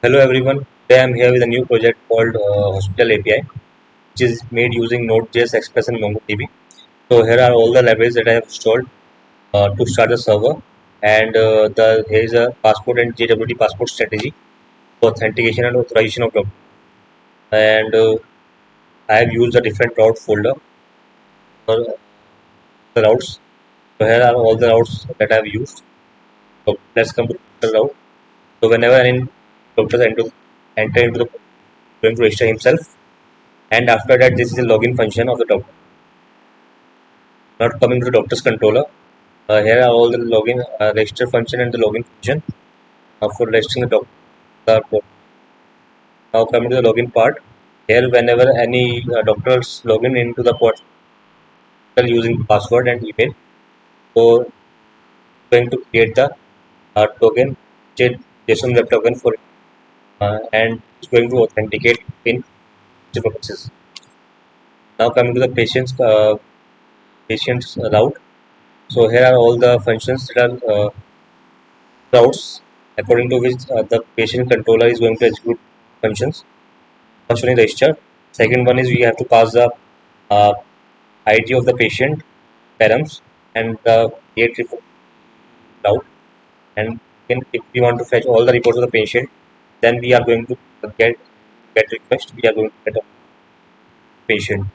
Hello everyone. Today I'm here with a new project called Hospital API, which is made using Nodejs, Express, and Mongodb. So here are all the libraries that I have installed to start the server, and here is a passport and JWT passport strategy for authentication and authorization of documents. And I have used a different route folder for the routes. So here are all the routes that I have used. So let's come to the route. So whenever any doctor enter into the going to register himself, and after that this is the login function of the doctor. Now coming to the doctor's controller, here are all the login register function and the login function for registering the doctor. Now coming to the login part, here whenever any doctors login into the portal using password and email, so going to create the token, JSON web token for and it's going to authenticate in purposes. Now coming to the patient's route. So here are all the functions that are routes according to which the patient controller is going to execute functions. First one is register. Second one is we have to pass the uh, ID of the patient, params, and the date report route. And then if we want to fetch all the reports of the patient, then we are going to get request. We are going to get a patient.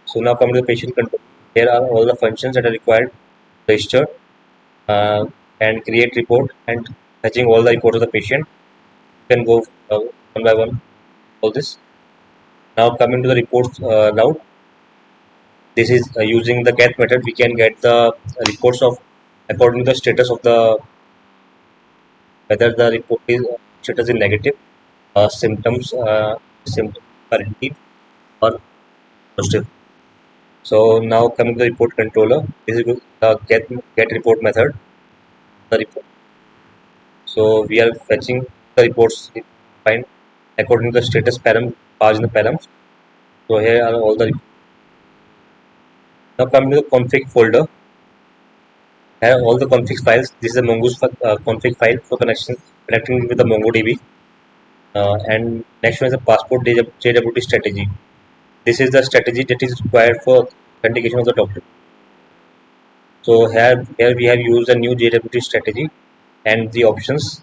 So now coming to the patient control. Here are all the functions that are required. Register and create report and fetching all the reports of the patient. You can go one by one all this. Now coming to the reports route, this is using the get method. We can get the reports of according to the status of the whether the report is status is negative, symptoms symptoms are indeed or positive. So now coming to the report controller, this is the get report method. The report. So we are fetching the reports fine according to the status param passed in the params. So here are all the now coming to the config folder. Have all the config files. This is a mongoose config file for connecting with the MongoDB. And next one is the passport JWT strategy. This is the strategy that is required for authentication of the document. So here we have used a new JWT strategy and the options.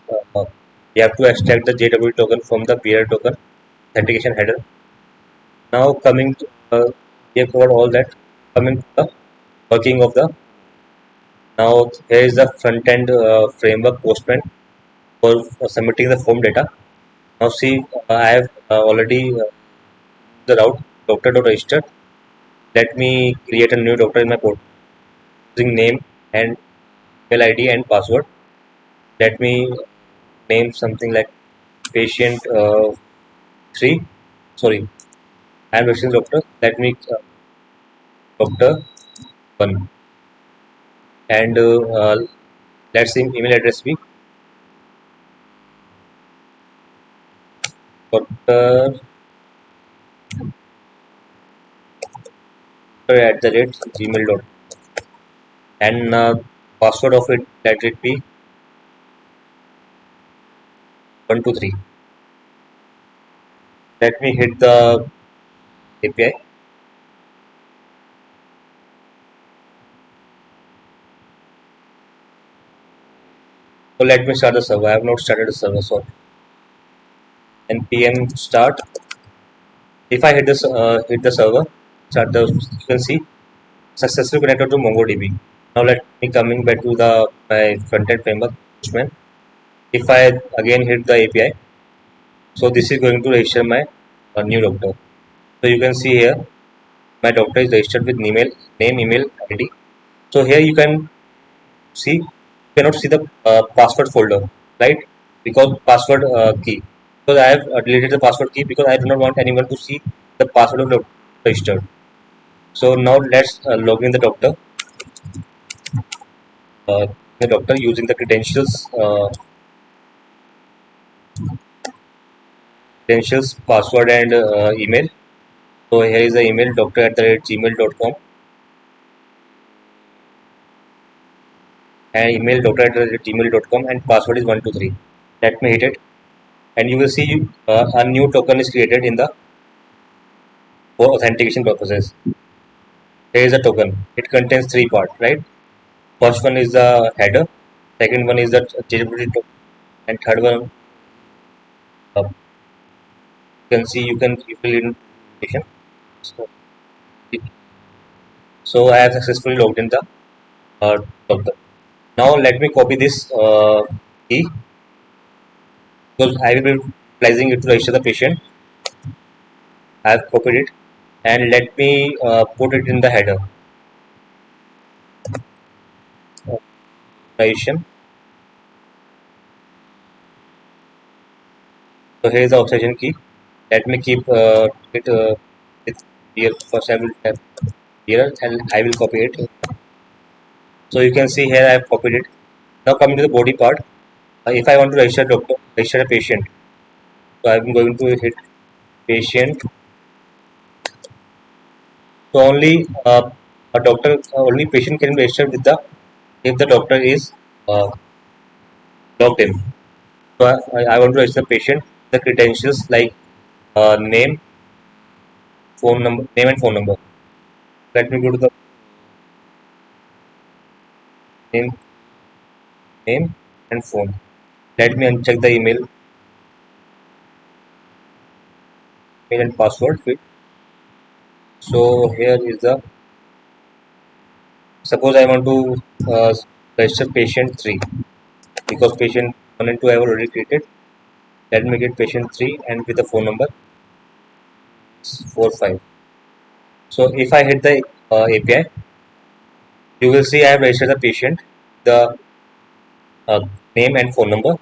We have to extract the JWT token from the bearer token authentication header. Now coming to we have covered all that. Coming to the working of the now here is the front end framework Postman for submitting the form data. Now see, I have already the route doctor.registered. Let me create a new doctor in my portal using name and email ID and password. Let me name something like patient 3. Sorry, I am registering doctor. Let me doctor 1 and let's see email address be doctor at the rate gmail.com and password of it let it be 123. Let me hit the API. So let me start the server. I have not started the server. So npm start. If I hit this hit the server, start the you can see successfully connected to MongoDB. Now let me coming back to the my front-end framework Postman. If I again hit the API, so this is going to register my new doctor. So you can see here my doctor is registered with name, email, ID. So here you can see you cannot see the password folder, right? Because password key. Because I have deleted the password key because I do not want anyone to see the password of the registered. So now let's log in the doctor using the credentials, password, and email. So here is the email doctor@gmail.com and email doctor@gmail.com and password is 123. Let me hit it. and you will see a new token is created in the for authentication purposes. Here is a token. It contains three parts, right? First one is the header, second one is the changeability token, and third one you can see you fill in information. So, so I have successfully logged in the token. Now let me copy this key because I will be utilizing it to register the patient. I have copied it and let me put it in the header. Registration. So here is the authorization key. Let me keep it here. First I will have here and I will copy it. So you can see here I have copied it. Now coming to the body part. If I want to register a patient, so I am going to hit patient. So only patient can be registered with the if the doctor is uh, logged in. So I want to register the patient. The credentials like name, name and phone number. Let me go to the name, name and phone. Let me uncheck the email and password. So here is the suppose I want to register patient 3 because patient 1 and 2 I have already created. Let me get patient 3 and with the phone number 45. So if I hit the API, you will see I have registered the patient, the uh, name and phone number.